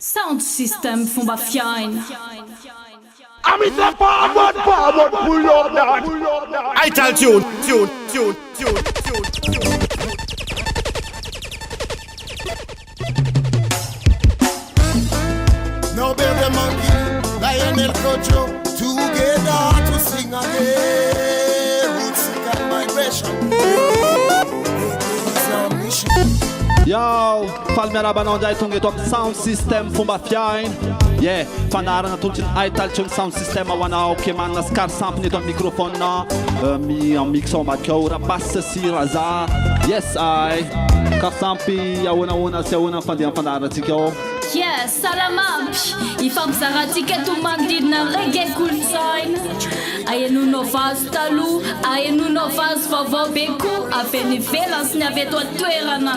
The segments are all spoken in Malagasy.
Sound system fomba fiaina. I'm forward, pull up that. I tell tune. Now bear the monkey, lion and Kojo, together to sing again. Roots and migration. It's our mission. Yo, falmiarabanao ndray tonga eto amin'ny sound system fomba fiaina. Yeah, fanarana tolotry ny aitalitsy sound system ho anao ke manana skar sampiny eto amin'ny microphone en mixant makao rapasse sy raza. Yes, I kar sampy ahoana sy ahoana fandeha fanaranatsika ao. Yeah, salamampy. Ifampizarantsika eto manodidina reggae kolontsaina. Ahenonao vazo taloha, ahenonao vazo vaovao be koa. Avy any ivelany sy ny avy eto an-toerana.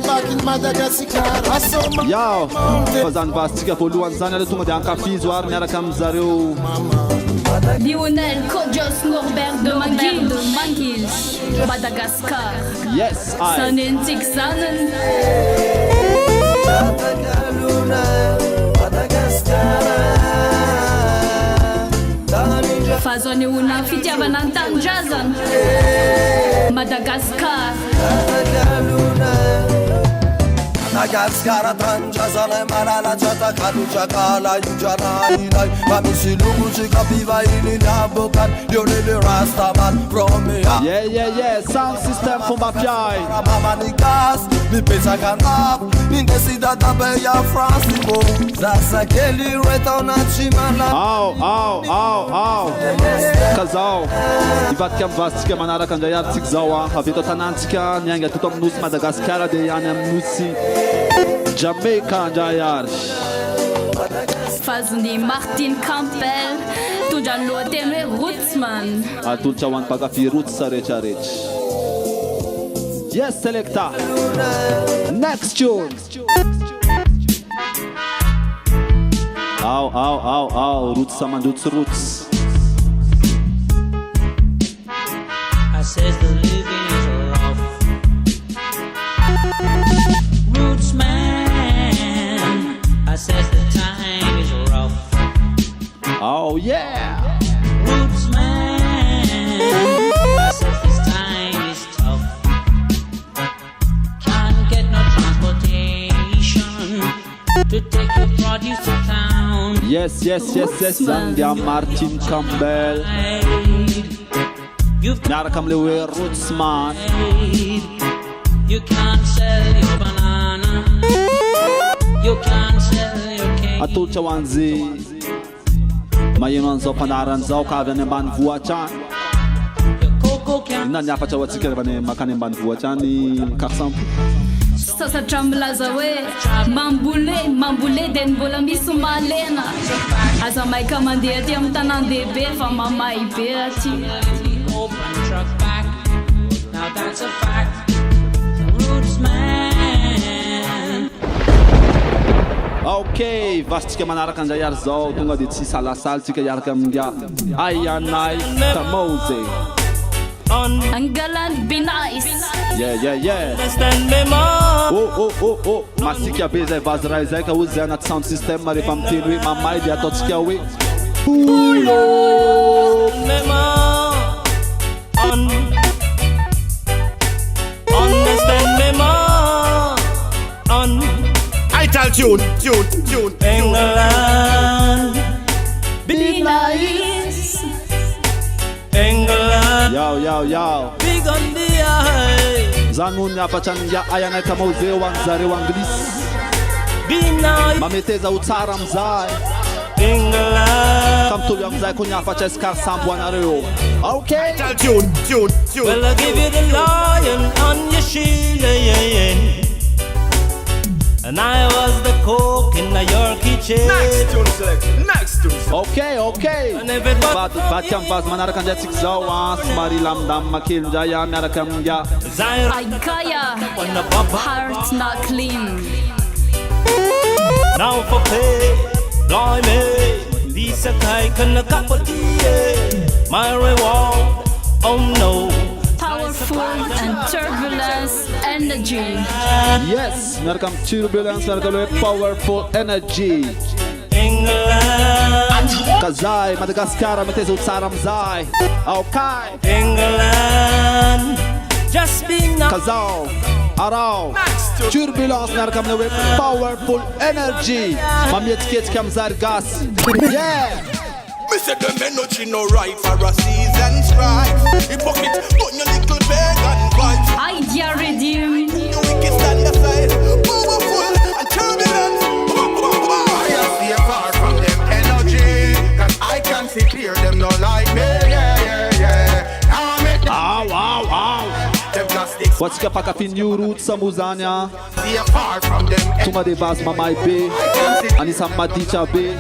Back in Madagascar, I saw my Yo, fa zany vazotsika voalohany zany aloha tonga dia ankafizo ary miaraka amin'izareo. Lionel Kojos Norbert de Manguil, Madagascar. Yes, I. Sanentsika zanany. Fazone una fitiavana ny tanindrazana Madagascar. Madagascar tanindrazana marala jata kalucha kala yujana ilai Mamisi luguchi kapiva ili nabokan Lionel Rastaman from me. Yeah, sound system fomba fiaina. Mama ni gas, mi pesa kanap Indesida tabe ya Francico Zasa keli reta unachimala Ao Kazao Ivatika amin'ny vazotsika manaraka andray ary tsika zao avy eto tanantsika niainga teto amin'ny nosy Madagascar dia any amin'ny nosy Jamaica andray ary. Fazony Martin Campbell tondra ny lohateny hoe Rootsman. Atolotra ho an'ny mpakafy roots rehetrarehetra. Yes, selector. Next tune. Ao, roots samandrots roots. I says the living is rough. Roots man, I says the time is rough. Oh yeah. Roots man, I says this time is tough. Can't get no transportation to take your produce to town. Yes. Zandia Martin Campbell. Miaraka am'le hoe Rootsman. You can't sell your banana. You can't sell your cake. Atolotra ho an'izay maheno an'izao mpanaran'izao ka avy any ambanivohitra any. Your cocoa can't. Inona ny afatra ho antsika rehefa makany ambanivohitra any Karsampo? Sasatra milaza hoe mambole dia ny mbola misy malena. Aza maika mandeha aty amin'ny tanan-dehibe fa mamay be aty. Open truck back. Now that's a fact. Roots man. Okay, vasotsika manaraka andray ary zao tonga dia tsy salasalitsika iaraka amin'nga Ayanay Kamoze. Angalan be nice. Yeah. Understand me more. Oh. Masika be zay vazy ray zay ka ozy zay anaty sound system rehefa miteny hoe mamay dia ataotsika hoe pulo. Me more. Understand me more. I tell tune. England. Be nice. England. Yo. Big on the eye. Zany hono ny afatra ny Ayanay Kamoze ho an'zareo anglisy. Be nice. Mameteza ho tsara am'zay. England. Ka mitovy am'zay koa ny afatra iskar sambo anareo. Okay. I tell tune. Well, I give you the lion on your shield, yeah. And I was the cook in your kitchen. Next tune selection. Okay. And if it was Vaty amin'ny vazy manaraka andray atsika zao somary lamindamina kely ndray miaraka amin'nga Zion Aikaya on the papa. Heart not clean. Now for pay, blimey, this a kike and a cup of tea. My reward, oh no. Powerful and turbulence energy. Yes, welcome Turbulence, welcome with Powerful Energy. England, Kazai, Madagascar, Matezo Saramzai. Okay. England, just be now. Kazao, Arao. Turbulence, welcome with Powerful Energy. Mamiet Kiet Kamzargas. Yeah. Me say them energy no right for a season strife. Hypocrite, put your little pagan vibes. Idea redeem. The wicked stand aside, powerful and turbulent. I stay far from them energy, cause I can't see clear them no like me. Now make them Wow. them plastics What's the pack of new roots, Samuzania? stay far from them energy. Tuma de Bas Mamai B. Anisan Madicha B.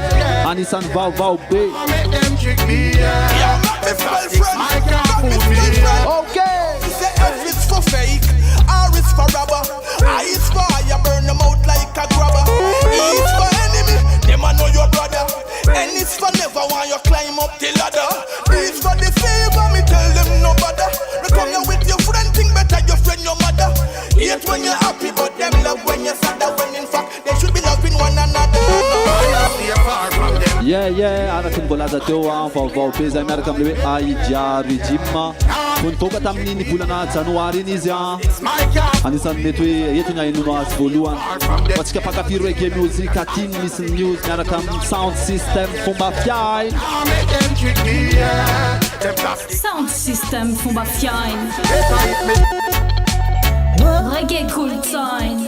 Anisan Vau B. Make them trick me, Yeah, not me spell friend. I can't Not me fool spell me. friend. Okay. Me say F is for fake, R is for rubber, I is for fire, burn them out like a grabber. E is for enemy, them a know your brother. N is for never want you climb up the ladder. D is for the favor, me tell them no bother. Me come here with your friend, think better your friend your mother. Hate when you're happy, but them love when you're sad. When in fact they should be loving one another. I stay far from them. Yeah, ana kun bola teo an vaovao be zay miaraka amle hoe Aidia Régime. Vonitoka tamin'ny volana Janoary iny izy an. My can't Anisan'ny mety hoe eto ny ahenono azy voalohany. Fa tsika mpankafy reggae music aty misy ny news miaraka amin'ny sound system fomba fiainy. make them trick me, them plastics Sound system fomba fiainy. better hit me. Reggae cool time.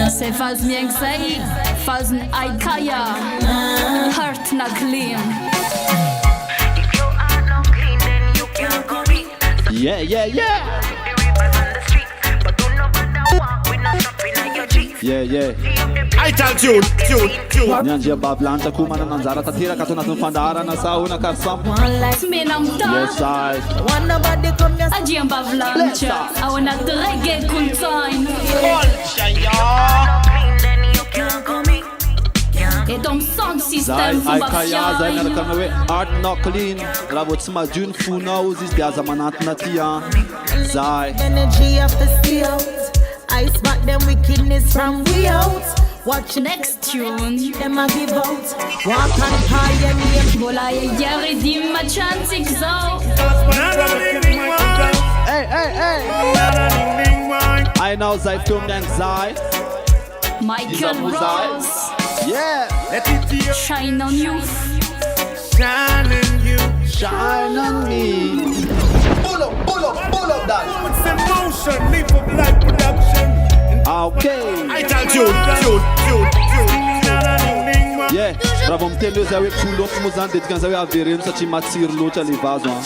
Se faz mnie gzej, faz Aikaya. Heart na clean. If your heart not clean, then you can't go read. Yeah. The rivers on the street, but don't know about that walk. We not stopping at your cheeks. Yeah. Ital tune. Ny andria babilanta koa manana anjara tanteraka ato anatin'ny fandaharana sa hoana karisampo. Smena mta. Yes, I. Adia mbavlancha. Awana reggae cool time. Not clean, then you can't go me. Et ton sound Zay system fomba Aikaya zay fiainy. miaraka amin'ny hoe art not clean. Raha vao tsy madio ny fonao izy dia aza manantona aty an. Zay. Energy of the stay out. Ice back them wickedness from we out. Watch Next tune. them a give out. Walk on high and name. Bola ya redeem ma chantik zo. Hey. I know Zay film and Zay. Michael Isa Muzai. Rose. Yeah. Shine on you. Shine on me. Pull up that. Okay. Ital tune. Yeah. Raha vao miteny hoe zay hoe pull up moa zany dia dikany zay hoe avereno satria matsiro loatra le vazo an.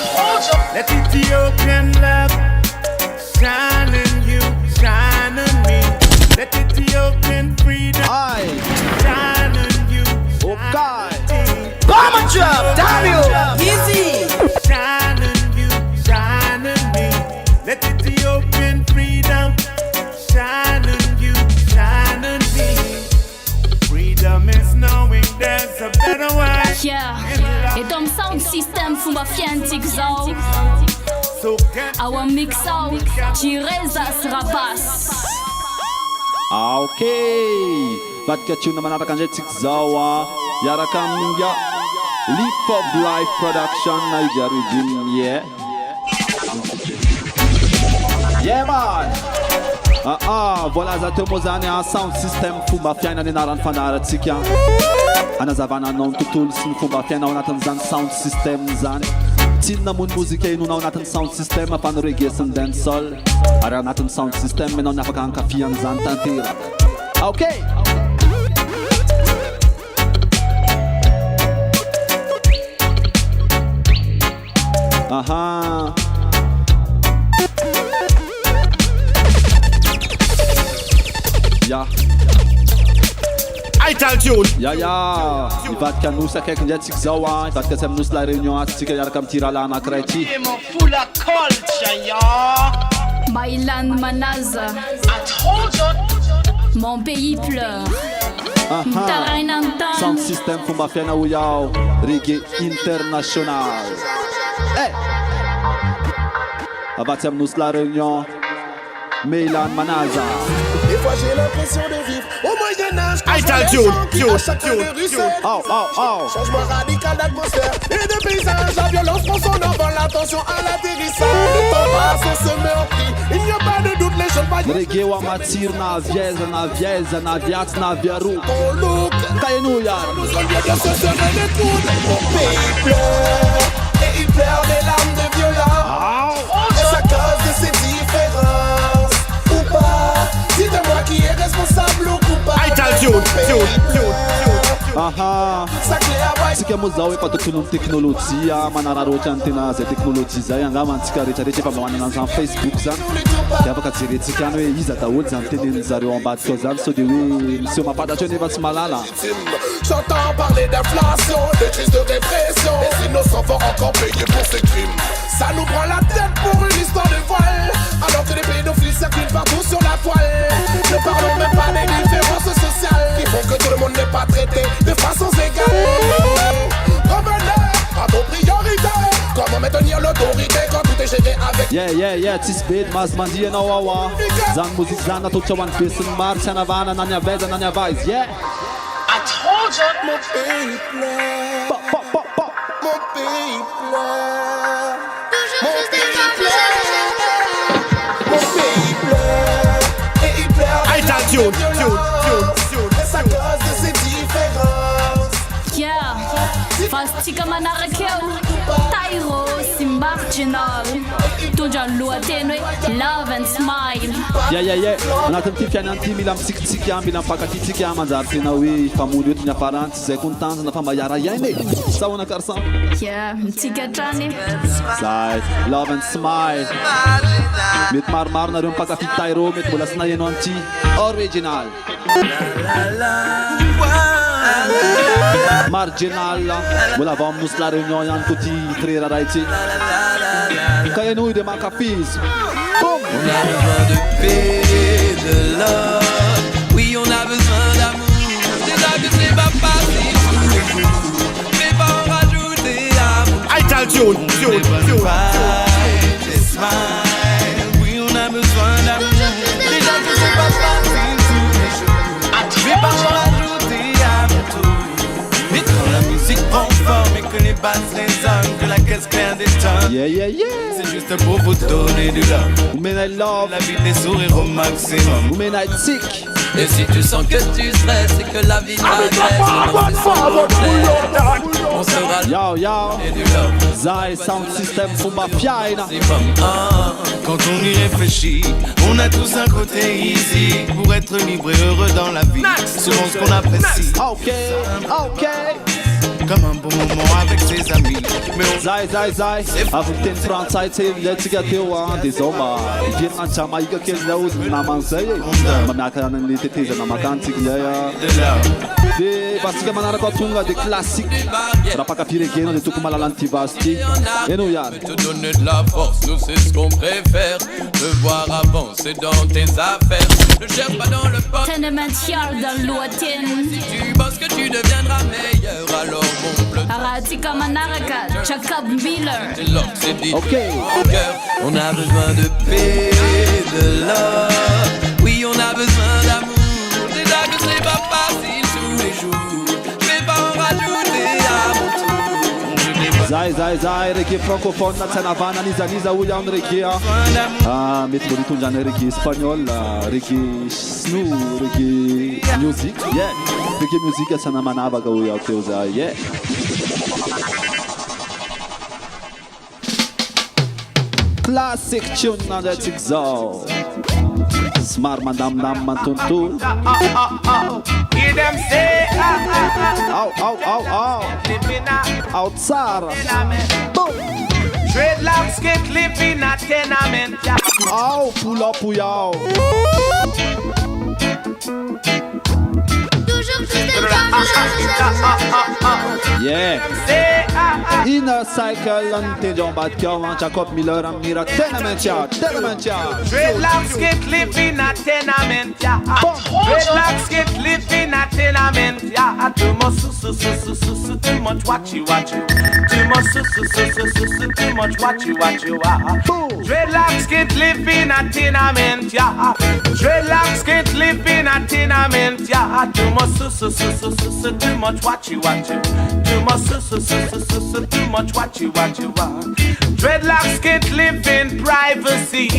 Let Ethiopian love shine in you, shine in me. Let Ethiopian freedom Aye. shine in you. Okay. Shine in you, shine in me. Let Ethiopian freedom shine in you, shine in me. Freedom is knowing there's a better way. Yeah. Et ton sound system fomba fiantik zo. So get Awa mix out. Tirezas rapas. Okay. Vatika tune manaraka andray tsika zao an. Iaraka amin'ny Leap of Life Production na Aidia Régime. Yeah man. Voilà za teo moa zany an sound system fomba fiaina ny anaran'ny fandaharantsika. Anazavana anao ny tontolo sy ny fomba fiainao anatin'izany sound system zany. Tsy namono mozika henonao anatin'ny sound system fa ny reggae sy ny dancehall. Ary anatin'ny sound system ianao ny afaka hankafian'izany tanteraka. Okay. Aha. Yeah. Ital tune. Ya. Ivadika anosy akaiky ndray antsika zao an. Ivadika tsy aminosy la réunion antsika iaraka amin'ny tirala anankiray ty. Mailan Manaza. Mon pays pleure. Mtarainanta. Sound system fomba fiaina ho yao. Reggae international. Hey. Avatsy aminosy la réunion. Meylan Manaza. Des fois j'ai l'impression de vivre au Moyen-Âge. Ital Tune, tune. Changement radical d'atmosphère et de paysage. La violence prend son envol, attention à l'atterrissage. Le temps passe, on se met en cri. Il n'y a pas de doute, les jeunes vaillants. Reggae wa matir na vieza, na viats, na viarou. Ton look, Kayenouya. nous on vient de se serrer les coudes. Mon pays pleure, et il pleure des larmes de violence. Est-ce à cause de ces différences ou pas? Dites-moi qui est responsable ou coupable. Ital Tune. Aha. Tsika moa zao efa tokony ny teknôlôjia manararoatra ny tena zay teknôlôjia zay angamba antsika rehetrarehetra efa manana an'izany Facebook zany dia afaka jerentsika any hoe iza daholo zany tenen'ny zareo ambadika ao zany sao dia hoe miseho mampatatra nefa tsy malala. J'entends parler d'inflation, de crise de répression. Les innocents vont encore payer pour ces crimes. Ça nous prend la tête pour une histoire de voile, alors que les pédophiles circulent partout sur la toile. Ne parlons même pas des différences sociales qui font que tout le monde n'est pas traité de façon égale. Revenez à vos priorités. Comment maintenir l'autorité quand tout est géré avec... Yeah, tisbet mas mandiana wawa. Zany muzik zany natao hoan'ny besin'ny maro tsy hanavana na ny aveza na ny avaizy. Yeah. I told you mon pays pleure. Mon pays pleure. Mon pays pleure. Mon pays pleure. Et il pleure. Ital Tune. C'est à cause de ces différences. Yeah, fastika manaraka eo Tyro sy Marginal tondra ny lohateny hoe Love and Smile. Yeah. Anatin'ity fiainan'ity mila mitsikitsiky mila mipankatitsika manjary tena hoe famono eto ny afarantsy zay koa ny tanjona fa mayara iainy e. Sahoana karsan. Yeah, mitsikatrany. Zay, Love and Smile. Mety maromaro nareo mipankafy Tyro mety mbola sy naheno an'ity original. Marginal mbola vao aminosy la réunion ihany koa ty frera ray ty ka ianao de mankafizy. On a besoin de paix, de love. Oui, on a besoin d'amour. C'est là que c'est pas facile tous les jours. Mais pas en rajouter amour. Ital Tune. Les smiles. Oui, on a besoin d'amour. C'est là que c'est pas facile tous les jours. Mais pas en rajouter amour. Mais quand la musique prend forme et que les basses résonnent, que la caisse claire détonne. Yeah. C'est juste pour vous donner du love. Women I love. La vie des sourires au maximum. Women I sick. Et si tu sens que tu stresses et que la vie t'agresse, on sera Yo. et du love. Zai sound system Fumba Fiaina. Quand on y réfléchit, on a tous un côté easy pour être libre et heureux dans la vie, selon ce qu'on apprécie. Ok. Comme un bon moment avec ses amis. Mais on Zai. Avy teny frantsay tsy ilatsika teo dia zao mba iverina Jamaïka kely zao naman'izay e. Mamiaka ny tetezana makany tsika ilay de love. dia basika manaraka tonga dia classique raha mpakafy reggae dia tokony mahalala an'ity vase ity. Eno ihany. Te donner de la force, nous c'est ce qu'on préfère. Te voir avancer dans tes affaires. Ne cherche pas dans le pot. Tenemential dans le lohateny. Tu penses que tu deviendras meilleur, alors mon bleu. Aratika manaraka Jacob Miller. C'est l'homme, c'est dit. Ok. Cœur. On a besoin de paix, de love. Oui, on a besoin d'amour. C'est là que c'est pas facile tous les jours. Je vais pas en rajouter à mon tour. Zai reggae francophone na tsy hanavana nizaniza hoy amin'ny reggae mety mbo nitondrany reggae espagnol, reggae snow, reggae music. Yeah, reggae music sana manavaka hoy aho teo zay. Yeah. Classic tune nandratsika zao somary mandamindamy mantontono. Hear them say, Ao tsara. dreadlocks get live in a tenement. Ao pull up yao. Yeah. Inner cycle an'tendry ambadika ao Jacob Miller amin'ny mira tenemential. Dreadlocks get live in a tenement. Dreadlocks get live in a tenement. Too much too much watchy. Too Too much too much what you are. Dreadlocks can't live in a tenement, yeah. Dreadlocks can't live in a tenement, yeah. Too much too much what you. Too much what you are. Dreadlocks can't live in privacy.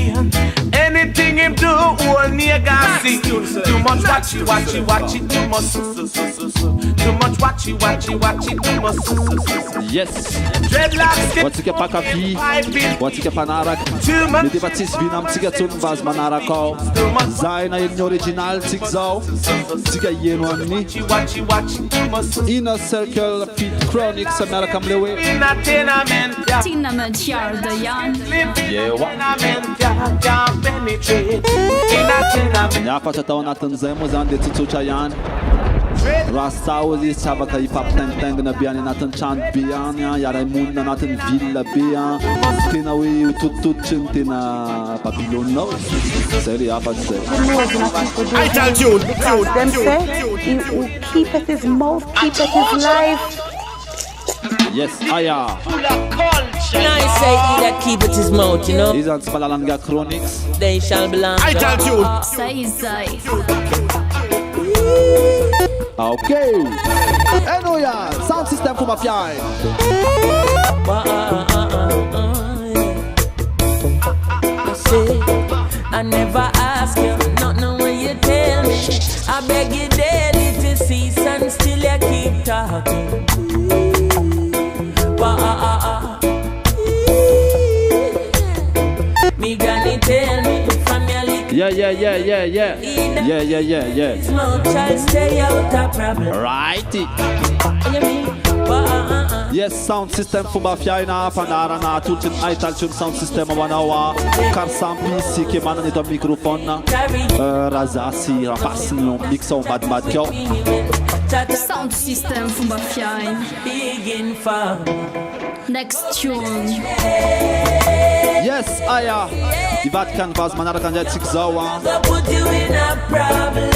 Anything him do, all nigga see. Too much what you. Too much too much what you. Too much. Yes. Dreadlocks can't. What's pas kapi? What's panarak? Le débatis vinam tigatun vaz manarakao. Zaina in original tigzao. Tiga yeno amni. Inner Circle Pit Chronics American Lewe. Tenement yard yan. Ja patata onatan zemo zande tsucha yan. Rasta ozi sabaka hip hop tang na biani natan chant biani ya Raymond na natan villa bia. Tina we tut chintina Babylon no. Seri apa se. I tell you. Them say he will keep at his mouth, keep at his life. Yes, aya. Now he say he that keepeth his mouth, you know. These are Spalalanga Chronics. They shall belong. I tell you. Say. Okay. Enoya, sound system for Mafia. I never ask you, not know when you tell me. I beg you daily to cease and still you keep talking. Me granny tell me from your little. Yeah. Small child stay out of problem. Righty. Yes, sound system for Mafia ina Pandara na tulchin aitalchun sound system wanawa Karsampi sike mana nito microphone na Razasi rapasin yung mix on bad kyo. Sound system for Mafia. Next tune. Yes, aya. The Vatican vas manara kanjat sikzawa. Put you in a problem.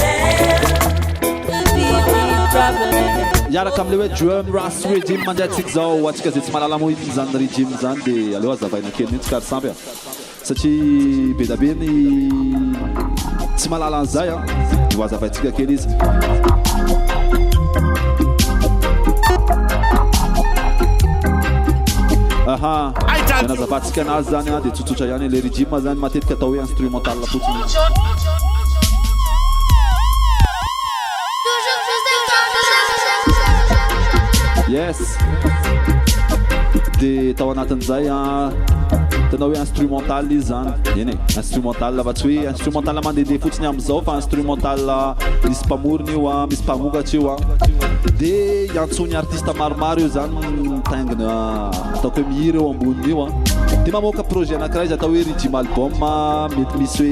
Yara kamlewe drum ras regime manjat sikzawa. Watch kasi malala mo zan regime zan de alo azavai na kenit Karsampi. Sachi bedabeni malala zaya. Wazavai tika kelis. Aha. Yana zapatika na zania de tutucha yani le regime zan matet ka tawe instrumental la putin. Yes. De tawanatan zaya tanawe instrumental lizan. Yene instrumental la batui instrumental la mande de putin amzo fa instrumental la mispamurni wa mispamuga tiwa. De yansuni artista marmario zan tangna toko miro ambuni wa. Tem mamoka projet na kraj ata we regime album met miswe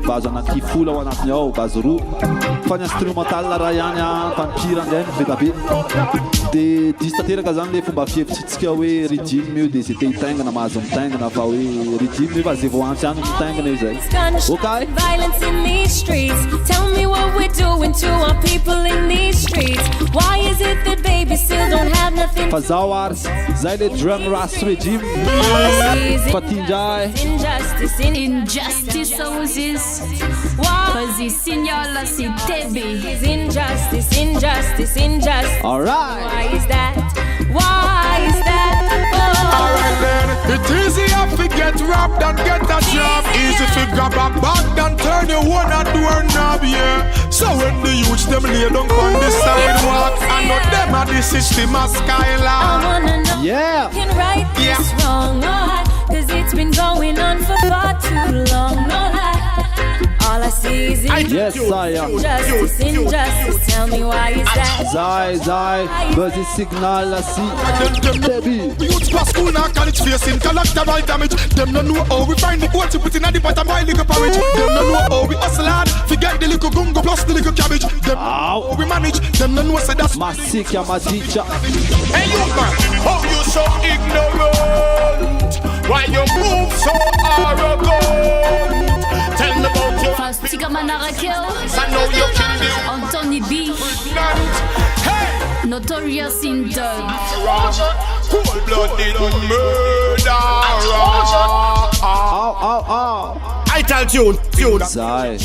vaza na kifula wa natnyao bazuru. Fan instrumental la rayanya fan pirangen vetabe. De distatera kazan le fumba fief tsitsika we regime meu de c'était tangna mazon tangna fa we regime va zevo antiano tangna zai. Okay? Violence in these streets. Tell me what we're doing to our people in these streets. Why is it that babies still don't have nothing? Fazawars, Zayle drum ras regime. Fatinjai. Injustice houses. Cause it's sinyola si tebi. Injustice. Alright. Why is that? Alright then, it's easier to get robbed than get a job. Easy to grab a bag than turn your one a doorknob, yeah. So when the youths them lay down on the sidewalk, I know them are the system of Skylar. I wanna know yeah. who can right this wrong, no lie. Cause it's been going on for far too long, no lie. All I see is injustice. Tell me why is that? Zai, buzzy signal la si. Baby. Youths pass school now, college facing collateral damage. Them no know how we find the boat to put in at the bottom boy little porridge. Them no know how we hustle hard, forget the little gungo plus the little cabbage. Them know how we manage. Them no know say that's my sick, my teacher. Hey you man, how you so ignorant? Why you move so arrogant? Tell me about your Fastika Manarakel. I know you can do Anthony B. Hey. Notorious in dub. Cold-blooded murderer. I tell tune. Zai.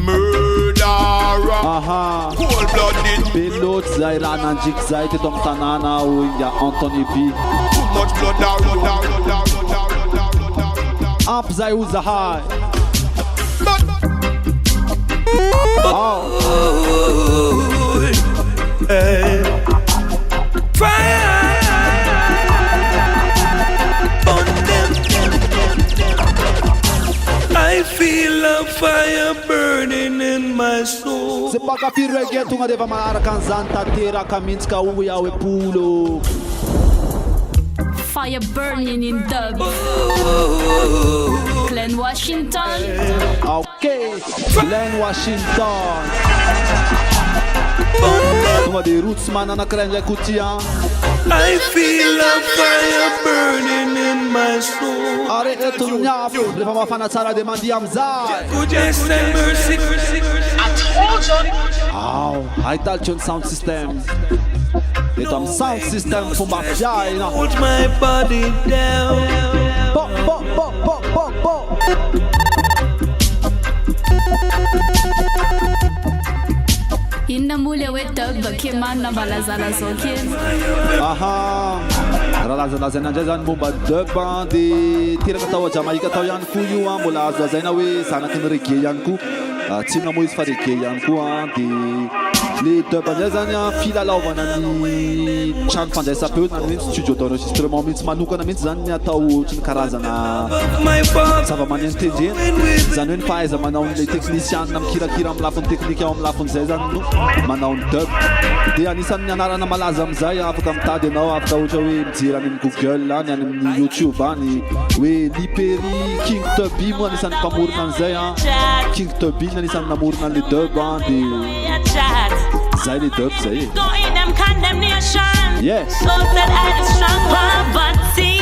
Murderer. Aha. Cold-blooded. Belot Zai Rananjik Zai Tetom Tanana où il y a Anthony B. Too much blood around. Up Zai who's the high. Fire on them. I feel a fire burning in my soul. C'est pas qu'à faire reggae, tu m'as devant ma arcanzanta terra kaminska où ya we pulo. Fire burning in dub. Glen Washington. Okay, Glen Washington. Tu m'as des roots man na crenja kutia. I feel a fire burning in my soul. Arrête ton nyaf, le fama fana tsara de mandiam zai. Goodness and mercy. Ow, Italtune sound system. It's a sound system for my vagina. Hold my body down. Pop, pop, pop, pop, pop, pop. Inna mule we dub keman na balazala zokin. Aha. Ralaza zena jazan bomba de bandi. Tira katawa Jamaica taw yan ku yu am bola zena we sana kin reggae yan ku. Tina Moïse Fadeke yan ku anti. Les deux banjazania fila lauvana ni chan fandesa peu na min studio d'enregistrement min manuka na min zania tau tin karazana ça va man entender zanuen faz mana on les techniciens nam kira am lafon technique am lafon zezan no mana on dub de anisan nyanara na malazam zaya afkam ta de no afta ujawi mtira min Google la ni YouTube ani we liperi King Toby mo anisan pamur nan zaya King Toby anisan namur nan le dub bandi Zai les dubs, ça y est. Yes.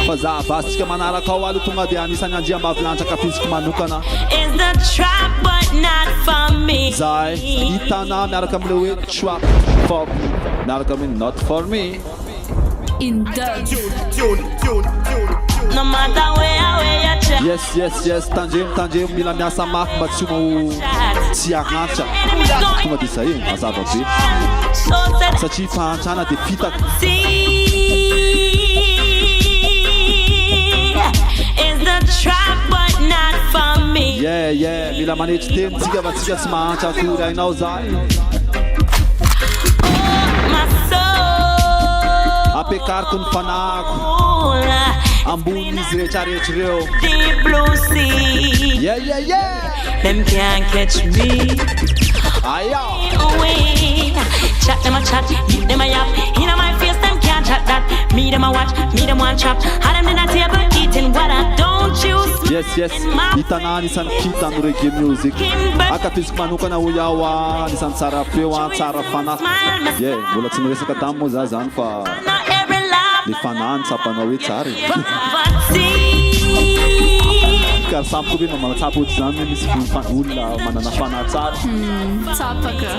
Faza basti manara kawalu tunga de anisa nyanjia mavlancha kafiski manukana. Is the trap but not for me. Zai itana naraka mlewe trap for naraka min not for me. In dub. No matter where you try. Yes. Tanjem mila miasa mak batsumo siarancha. Kuma disa aí, azava be. Sa chi fanchana de fita. Is the trap but not for me. Yeah. Mila manage tem tiga batiga smancha kura ina uzai. My soul. A pecar com fanaco. Ambunis reo. Deep blue sea. Yeah. Them can't catch me. Aya. Away. Chat them a chat, keep them a yap. In my face, them can't chat that. Me them a watch, me them one chop. Had them in a table eating what I don't choose. Yes. Itana nisan kita no reggae music. Akatis manuka na uyawa nisan tsara pewa tsara fana. Yeah, bola tsinuresa katamu zazan fa. Li fanan tsapa na we tsari. Kar sampu bin mama tsapu tsami mis fan ulla manana fana tsara. Tapaka.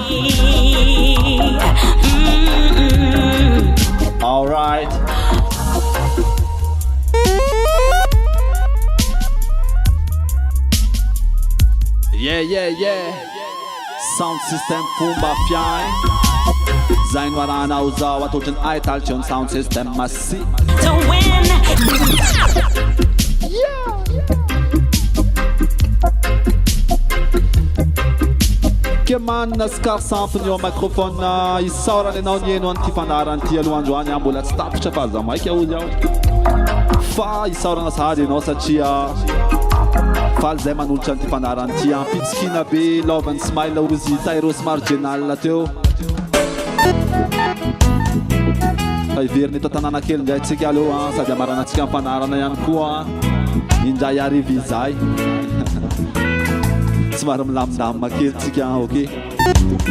All right. Yeah. Sound system Pumba Fiai. Zain warana uzawa tochen Italtune sound system masi. To win. Che man scar sample no microphone na isaura le non yeno antifanara antia lu anjoani ambulat stop che faza mai che uliao. Fa isaura na sadi nossa tia. Fal zema non c'è antifanara antia pitskina be love and smile urusita eros marginal la teo. Ai verni tatanana kel ndai tsikalo sa diamarana tsika fanara na yan koa. Indai arivizai. Semaram lamdam makil tsika okay.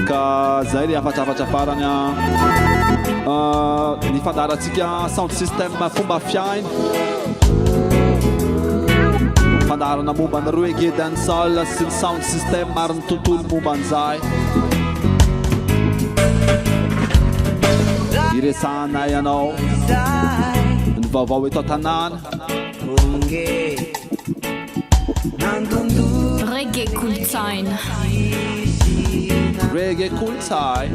Ka zairi afata faranya. Ni fadara tsika sound system Fumba Fiai. Fadara na mumba na reggae dancehall sin sound system maran tutul mumban zai. Iresana ianao ny vaovao eto an-tanàna Reggae Kultzain. Reggae Kultzain.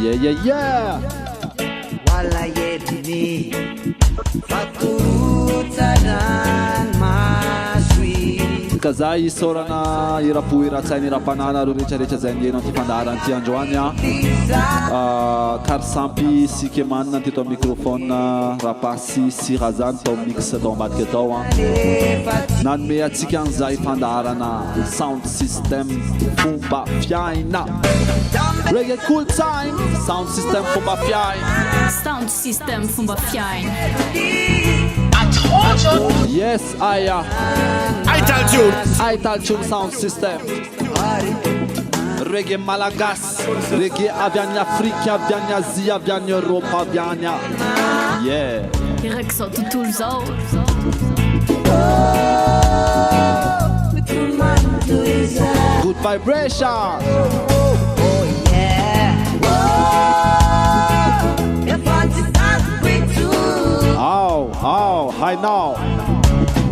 Yeah, yeah, yeah. Wala yedni fakutanan maswi. Kazay isorana irapo iratsainy irapanana ro rehetrarehetra zay nieno anty fandaharany ty androany Karsampy Sikeman teto amin'ny microphone rapasy sira zany tao mix tao ambadika tao nanome atsika an'izay fandaharana sound system fomba fiaina Reggae Kultzain sound system fomba fiaina Sound system fomba fiaina Yes, Aya. Ital Tune sound system. Reggae Malagas. Reggae avy any Afrika, avy any Azia, avy any Europa, avy any. Yeah. Iraka zao tontolo zao. Good vibration. Oh, I know.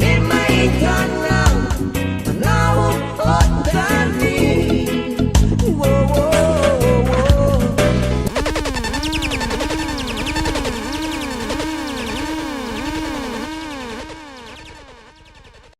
In my eternal, now